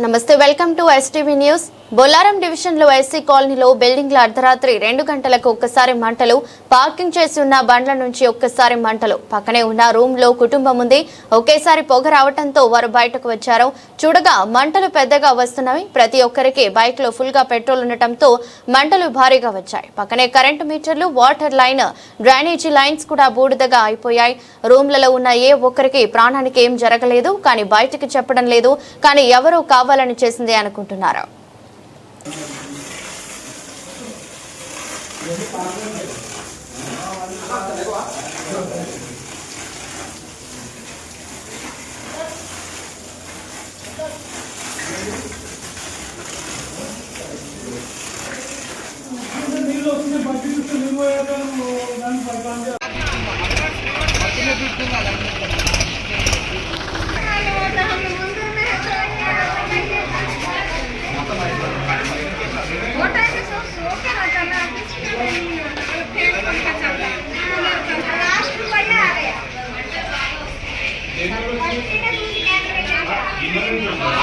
నమస్తే, welcome to STV news. Bollaram division లో SC కాలనీలో బిల్డింగ్ల అర్ధరాత్రి 2 గంటలకు ఒక్కసారి మంటలు, పార్కింగ్ చేసి ఉన్న బండ్ల నుంచి ఒక్కసారి మంటలు, పక్కనే ఉన్న రూమ్ లో కుటుంబం ఉంది. ఒకేసారి పొగ రావడంతో వారు బయటకు వచ్చారు. చూడగా మంటలు పెద్దగా వస్తున్నవి. ప్రతి ఒక్కరికి బైక్ లో ఫుల్ గా పెట్రోల్ ఉండటంతో మంటలు భారీగా వచ్చాయి. పక్కనే కరెంటు మీటర్లు, వాటర్ లైన్, డ్రైనేజీ లైన్స్ కూడా బూడిదగా అయిపోయాయి. రూమ్లలో ఉన్న ఏ ఒక్కరికి ప్రాణానికి ఏం జరగలేదు, కానీ బయటకు చెప్పడం లేదు. కానీ ఎవరో కావాలని చేసిందే అనుకుంటున్నారు.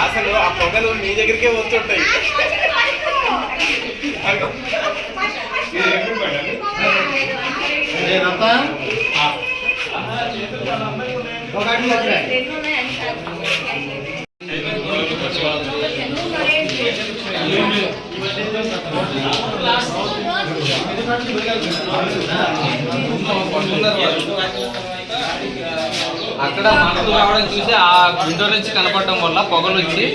అసలు ఆ పొగలు మీ దగ్గరికే వస్తుంటాయి. అక్కడ మంటలు రావడం చూసి ఆ విండో నుంచి కనపడటం వల్ల పొగలు వచ్చి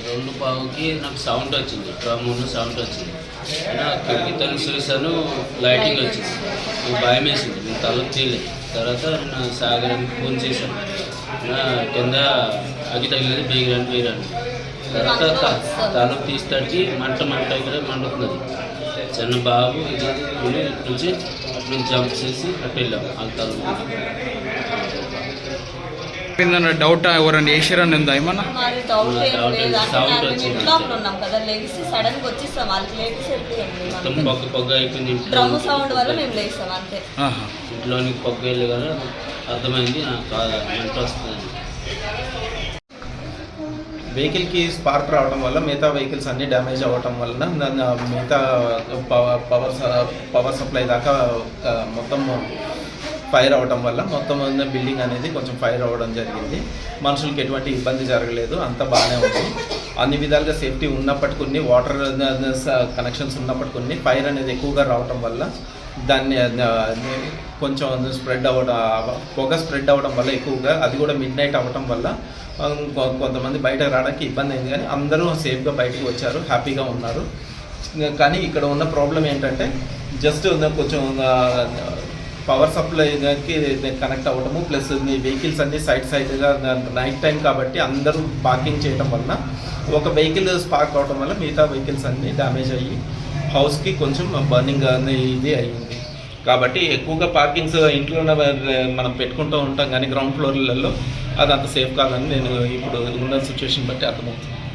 రెండు పావుకి నాకు సౌండ్ వచ్చింది, సౌండ్ వచ్చింది. అక్కడికి తలుపు చూసాను, లైటింగ్ వచ్చింది. భయం వేసింది, నేను తలుపు తీయలేదు. తర్వాత నేను సాగరానికి ఫోన్ చేశాను. కింద అగ్గి తగిలేదు, బీగరాని తర్వాత తలుపు తీస్తానికి మంట కూడా మండుతున్నది. చిన్న బాబు నుంచి అటు నుంచి జంప్ చేసి అటు వెళ్ళాం. వాళ్ళ తలుపు డౌట్ ఎవరన్నా వేసారని ఉందా? ఏమన్నా సౌండ్ వచ్చింది. పొగ అయిపోయింది. ఇంట్లోనికి పొగ వెళ్ళి కదా అర్థమైంది, మంట వస్తుంది. వెహికల్కి స్పార్క్ రావడం వల్ల మిగతా వెహికల్స్ అన్నీ డ్యామేజ్ అవ్వటం వలన మిగతా పవర్ సప్లై దాకా మొత్తం ఫైర్ అవ్వడం వల్ల మొత్తం బిల్డింగ్ అనేది కొంచెం ఫైర్ అవ్వడం జరిగింది. మనుషులకి ఎటువంటి ఇబ్బంది జరగలేదు, అంతా బాగానే ఉంది. అన్ని విధాలుగా సేఫ్టీ ఉన్నప్పటికీ, వాటర్ కనెక్షన్స్ ఉన్నప్పటికీ ఫైర్ అనేది ఎక్కువగా రావడం వల్ల దాన్ని కొంచెం పొగ స్ప్రెడ్ అవ్వడం వల్ల ఎక్కువగా, అది కూడా మిడ్ నైట్ అవ్వటం వల్ల కొంతమంది బయటకు రావడానికి ఇబ్బంది అయింది. కానీ అందరూ సేఫ్గా బయటకు వచ్చారు, హ్యాపీగా ఉన్నారు. కానీ ఇక్కడ ఉన్న ప్రాబ్లం ఏంటంటే జస్ట్ కొంచెం పవర్ సప్లైకి కనెక్ట్ అవ్వడము, ప్లస్ వెహికల్స్ అన్నీ సైడ్గా నైట్ టైం కాబట్టి అందరూ పార్కింగ్ చేయడం వలన ఒక వెహికల్ స్పార్క్ అవడం వల్ల మిగతా వెహికల్స్ అన్నీ డ్యామేజ్ అయ్యి హౌస్కి కొంచెం బర్నింగ్ ఇది అయ్యింది. కాబట్టి ఎక్కువగా పార్కింగ్స్ ఇంట్లో మనం పెట్టుకుంటూ ఉంటాం, కానీ గ్రౌండ్ ఫ్లోర్లలో అది అంత సేఫ్ కాదని నేను ఇప్పుడు ఉన్న సిచ్యువేషన్ బట్టి అర్థమవుతుంది.